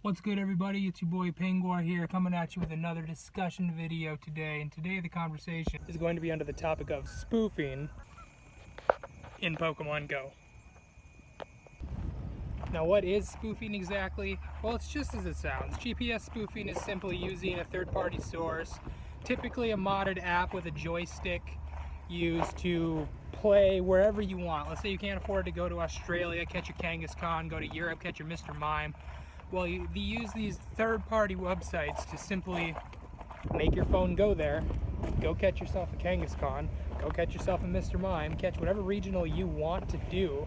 What's good, everybody? It's your boy Penguar here, coming at you with another discussion video today. And today the conversation is going to be under the topic of spoofing in Pokemon Go. Now, what is spoofing exactly? Well, it's just as it sounds. GPS spoofing is simply using a third-party source, typically a modded app with a joystick used to play wherever you want. Let's say you can't afford to go to Australia, catch your Kangaskhan, go to Europe, catch your Mr. Mime. Well, they use these third-party websites to simply make your phone go there, go catch yourself a Kangaskhan, go catch yourself a Mr. Mime, catch whatever regional you want to do,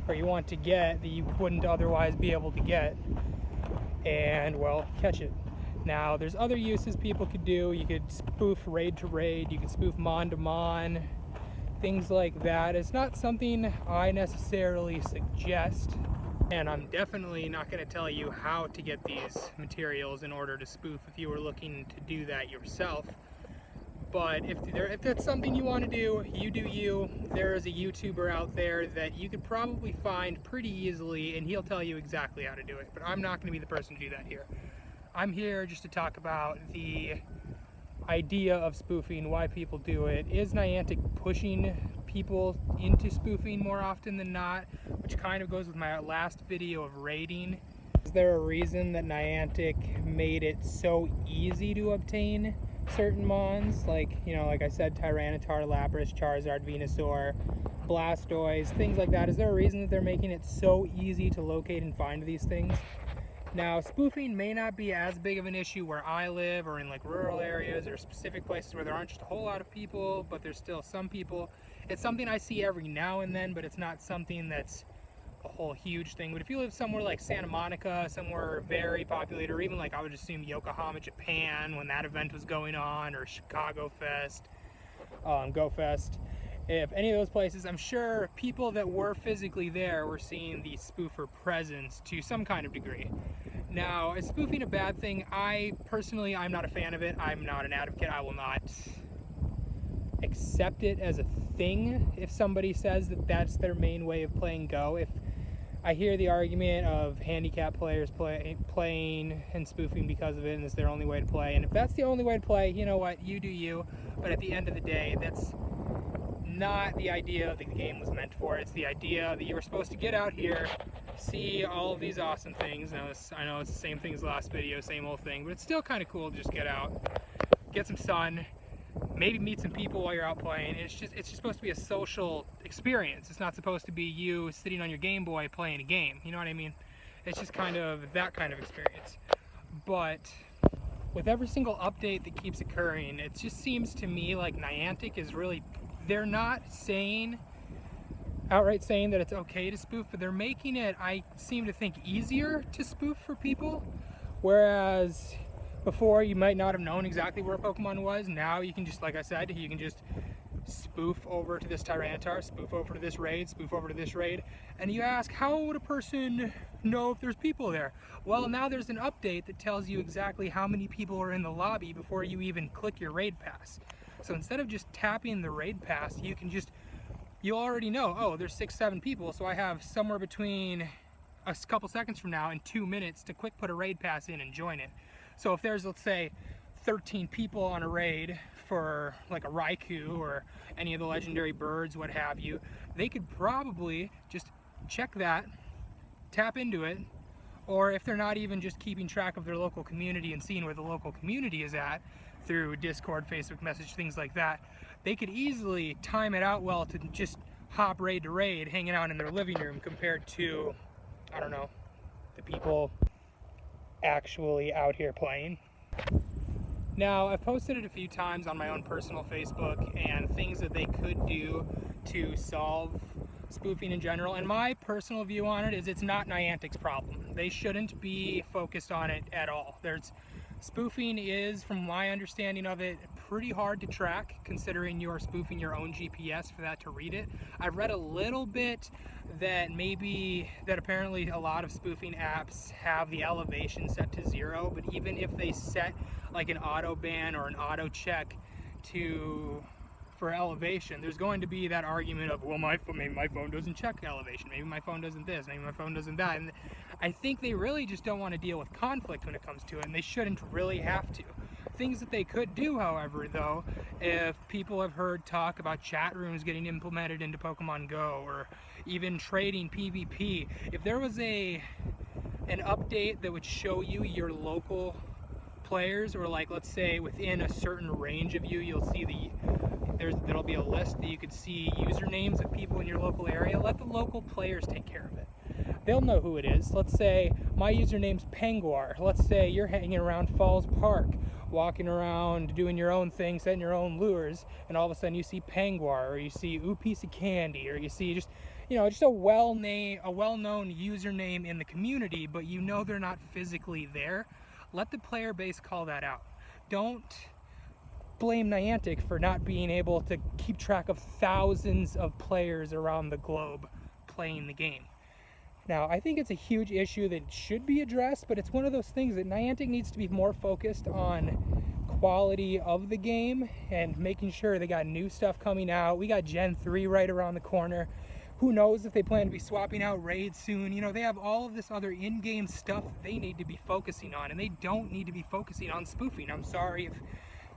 or you want to get that you wouldn't otherwise be able to get, and, well, catch it. Now, there's other uses people could do. You could spoof raid to raid, you could spoof mon to mon, things like that. It's not something I necessarily suggest. And I'm definitely not going to tell you how to get these materials in order to spoof if you were looking to do that yourself. But if that's something you want to do, you do you. There is a YouTuber out there that you could probably find pretty easily, and he'll tell you exactly how to do it. But I'm not going to be the person to do that here. I'm here just to talk about the idea of spoofing, why people do it. Is Niantic pushing people into spoofing more often than not, which kind of goes with my last video of raiding? Is there a reason that Niantic made it so easy to obtain certain mons, like I said, Tyranitar, Lapras, Charizard, Venusaur, Blastoise, things like that? Is there a reason that they're making it so easy to locate and find these things? Now, spoofing may not be as big of an issue where I live, or in like rural areas or specific places where there aren't just a whole lot of people, but there's still some people. It's something I see every now and then, but it's not something that's a whole huge thing. But if you live somewhere like Santa Monica, somewhere very populated, or even like I would assume Yokohama, Japan, when that event was going on, or Chicago Fest, Go Fest, if any of those places, I'm sure people that were physically there were seeing the spoofer presence to some kind of degree. Now, is spoofing a bad thing? I'm not a fan of it. I'm not an advocate. I will not accept it as a thing if somebody says that that's their main way of playing Go. If I hear the argument of handicapped players playing and spoofing because of it, and it's their only way to play, and if that's the only way to play, you know what, you do you. But at the end of the day, that's not the idea that the game was meant for. It's the idea that you were supposed to get out here, see all of these awesome things. Now, I know it's the same thing as the last video, same old thing, but it's still kind of cool to just get out, get some sun, maybe meet some people while you're out playing. It's just supposed to be a social experience. It's not supposed to be you sitting on your Game Boy playing a game. You know what I mean? It's just kind of that kind of experience. But with every single update that keeps occurring, it just seems to me like Niantic is really, they're not outright saying that it's okay to spoof, but they're making it, I seem to think, easier to spoof for people. Whereas before you might not have known exactly where a Pokemon was. Now you can just, like I said, you can just spoof over to this Tyranitar, spoof over to this raid, spoof over to this raid, and you ask, how would a person know if there's people there? Well, now there's an update that tells you exactly how many people are in the lobby before you even click your raid pass. So instead of just tapping the raid pass, you already know, oh, there's 6-7 people, so I have somewhere between a couple seconds from now and 2 minutes to quick put a raid pass in and join it. So if there's, let's say, 13 people on a raid for like a Raikou or any of the legendary birds, what have you, they could probably just check that, tap into it, or if they're not even just keeping track of their local community and seeing where the local community is at through Discord, Facebook message, things like that, they could easily time it out well to just hop raid to raid, hanging out in their living room, compared to, I don't know, the people actually out here playing. Now, I've posted it a few times on my own personal Facebook, and things that they could do to solve spoofing in general, and my personal view on it is it's not Niantic's problem. They shouldn't be focused on it at all. Spoofing is, from my understanding of it, pretty hard to track, considering you're spoofing your own GPS for that to read it. I've read a little bit that apparently a lot of spoofing apps have the elevation set to 0, but even if they set like an auto ban or an auto check for elevation, there's going to be that argument of, well, maybe my phone doesn't check elevation, maybe my phone doesn't this, maybe my phone doesn't that. And I think they really just don't want to deal with conflict when it comes to it, and they shouldn't really have to. Things that they could do, however, though, if people have heard talk about chat rooms getting implemented into Pokemon Go, or even trading PvP, if there was an update that would show you your local players, or like, let's say within a certain range of you, you'll see there'll be a list that you could see usernames of people in your local area. Let the local players take care of it. They'll know who it is. Let's say my username's Penguar. Let's say you're hanging around Falls Park, walking around doing your own thing, setting your own lures, and all of a sudden you see Penguar, or you see Ooh Piece of Candy, or you see just a well-known username in the community, but you know they're not physically there. Let the player base call that out. Don't blame Niantic for not being able to keep track of thousands of players around the globe playing the game. Now, I think it's a huge issue that should be addressed, but it's one of those things that Niantic needs to be more focused on quality of the game and making sure they got new stuff coming out. We got Gen 3 right around the corner. Who knows if they plan to be swapping out raids soon. They have all of this other in-game stuff they need to be focusing on, and they don't need to be focusing on spoofing. I'm sorry if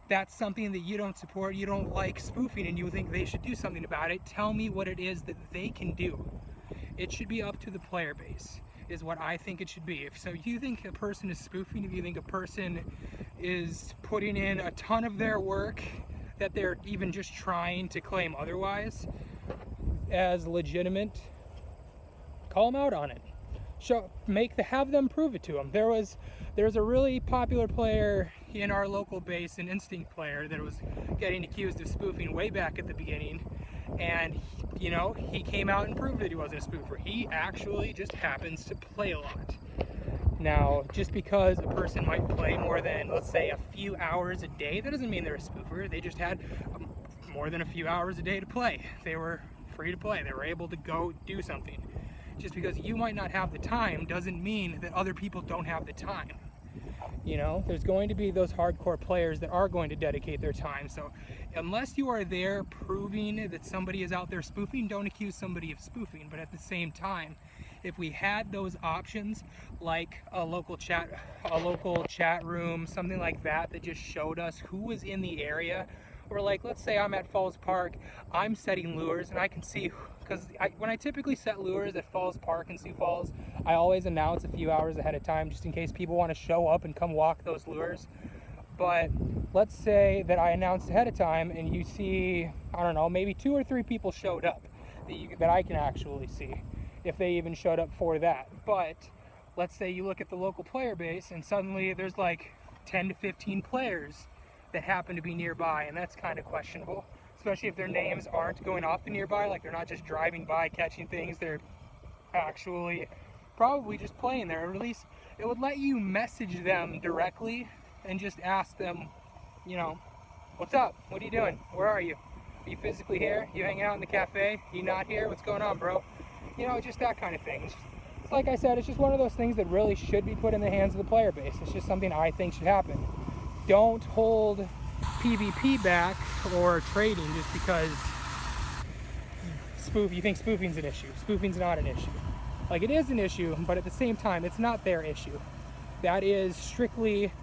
that's something that you don't support, you don't like spoofing, and you think they should do something about it. Tell me what it is that they can do. It should be up to the player base, is what I think it should be. If you think a person is spoofing, if you think a person is putting in a ton of their work, that they're even just trying to claim otherwise as legitimate, call them out on it. Have them prove it to them. There's a really popular player in our local base, an Instinct player, that was getting accused of spoofing way back at the beginning, and he came out and proved that he wasn't a spoofer. He actually just happens to play a lot. Now, just because a person might play more than, let's say, a few hours a day, that doesn't mean they're a spoofer. They just had more than a few hours a day to play. They were free to play. They were able to go do something. Just because you might not have the time doesn't mean that other people don't have the time. There's going to be those hardcore players that are going to dedicate their time. So unless you are there proving that somebody is out there spoofing, don't accuse somebody of spoofing. But at the same time, if we had those options, like a local chat room, something like that just showed us who was in the area, or like, let's say I'm at Falls Park, I'm setting lures, and I can see, because when I typically set lures at Falls Park in Sioux Falls, I always announce a few hours ahead of time just in case people want to show up and come walk those lures. But let's say that I announced ahead of time and you see, I don't know, maybe 2 or 3 people showed up that I can actually see, if they even showed up for that. But let's say you look at the local player base and suddenly there's like 10 to 15 players that happen to be nearby, and that's kind of questionable, especially if their names aren't going off the nearby, like they're not just driving by catching things, they're actually probably just playing there. Or at least it would let you message them directly and just ask them, what's up, what are you doing, where are you you physically here, you hanging out in the cafe, you not here, what's going on, bro? Just that kind of thing. It's like I said, it's just one of those things that really should be put in the hands of the player base. It's just something I think should happen. Don't hold PvP back or trading just because you think spoofing's an issue. Spoofing's not an issue. Like, it is an issue, but at the same time, it's not their issue. That is strictly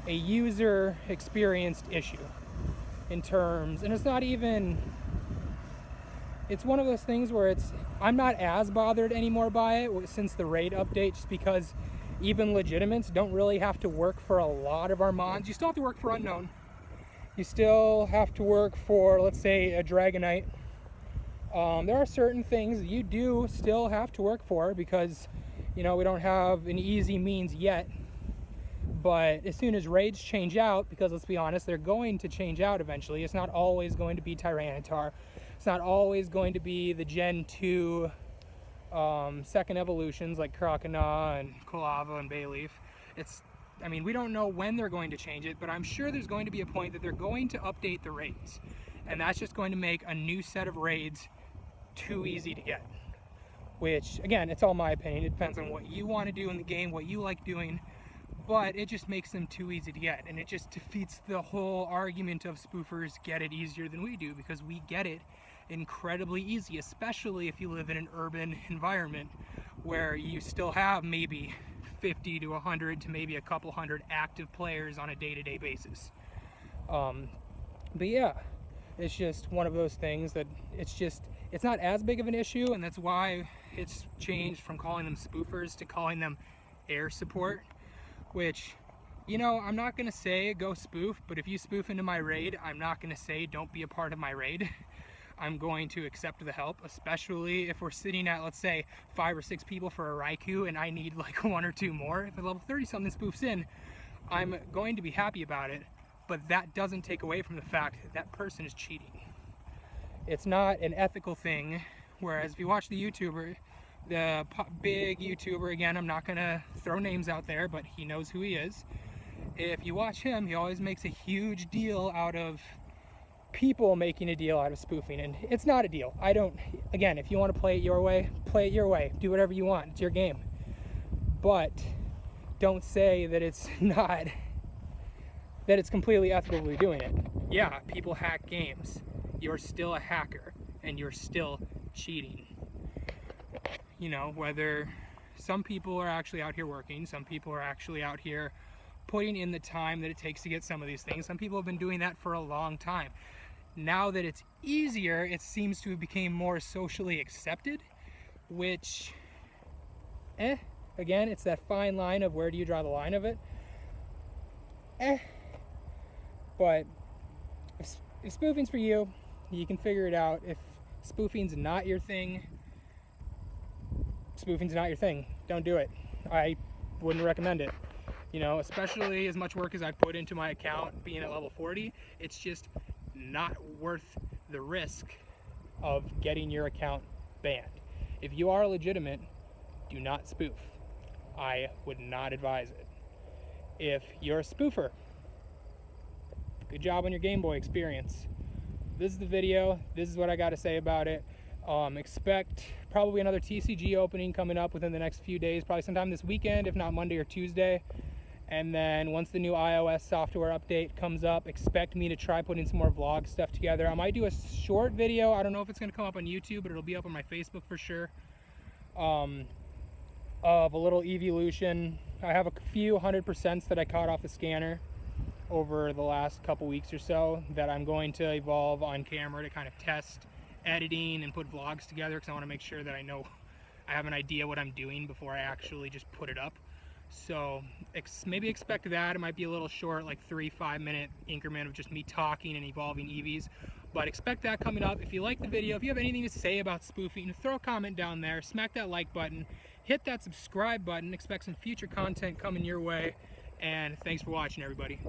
a user experienced issue in terms, and it's not even, it's one of those things where I'm not as bothered anymore by it since the raid update, just because even legitimates don't really have to work for a lot of our mons. You still have to work for Unknown. You still have to work for, let's say, a Dragonite. There are certain things you do still have to work for because, we don't have an easy means yet. But as soon as raids change out, because let's be honest, they're going to change out eventually. It's not always going to be Tyranitar. It's not always going to be the Gen 2 second evolutions like Croconaw and Kulava and Bayleaf. We don't know when they're going to change it, but I'm sure there's going to be a point that they're going to update the raids. And that's just going to make a new set of raids too easy to get. Which, again, it's all my opinion. It depends on what you want to do in the game, what you like doing. but it just makes them too easy to get, and it just defeats the whole argument of spoofers get it easier than we do, because we get it incredibly easy, especially if you live in an urban environment where you still have maybe 50 to 100 to maybe a couple hundred active players on a day-to-day basis. But yeah, it's just one of those things that it's not as big of an issue, and that's why it's changed from calling them spoofers to calling them air support, which, you know, I'm not gonna say go spoof, but if you spoof into my raid, I'm not gonna say don't be a part of my raid. I'm going to accept the help, especially if we're sitting at, let's say, 5 or 6 people for a Raikou and I need like 1 or 2 more. If a level 30 something spoofs in, I'm going to be happy about it, but that doesn't take away from the fact that that person is cheating. It's not an ethical thing, whereas if you watch the YouTuber, the big YouTuber, again, I'm not gonna throw names out there, but he knows who he is. If you watch him, he always makes a huge deal out of people making a deal out of spoofing, and it's not a deal. Again, if you want to play it your way, play it your way. Do whatever you want, it's your game. But don't say that it's not, that it's completely ethically doing it. Yeah, people hack games. You're still a hacker, and you're still cheating. You know, whether some people are actually out here working, some people are actually out here putting in the time that it takes to get some of these things. Some people have been doing that for a long time. Now that it's easier, it seems to have become more socially accepted, which, again, it's that fine line of where do you draw the line of it. But if spoofing's for you, you can figure it out. If spoofing's not your thing, spoofing's not your thing. Don't do it. I wouldn't recommend it. You know, especially as much work as I put into my account being at level 40, it's just not worth the risk of getting your account banned. If you are legitimate, do not spoof. I would not advise it. If you're a spoofer, good job on your Game Boy experience. This is the video. This is what I got to say about it. Expect probably another TCG opening coming up within the next few days, probably sometime this weekend, if not Monday or Tuesday. And then once the new iOS software update comes up, expect me to try putting some more vlog stuff together. I might do a short video. I don't know if it's going to come up on YouTube, but it'll be up on my Facebook for sure. Of a little evolution. I have a few 100% that I caught off the scanner over the last couple weeks or so that I'm going to evolve on camera to kind of test editing and put vlogs together, because I want to make sure that I have an idea what I'm doing before I actually just put it up. So maybe expect that. It might be a little short, like 3-5 minute increment of just me talking and evolving EVs, but expect that coming up. If you like the video, if you have anything to say about spoofing, throw a comment down there, smack that like button, hit that subscribe button, expect some future content coming your way, and thanks for watching, everybody.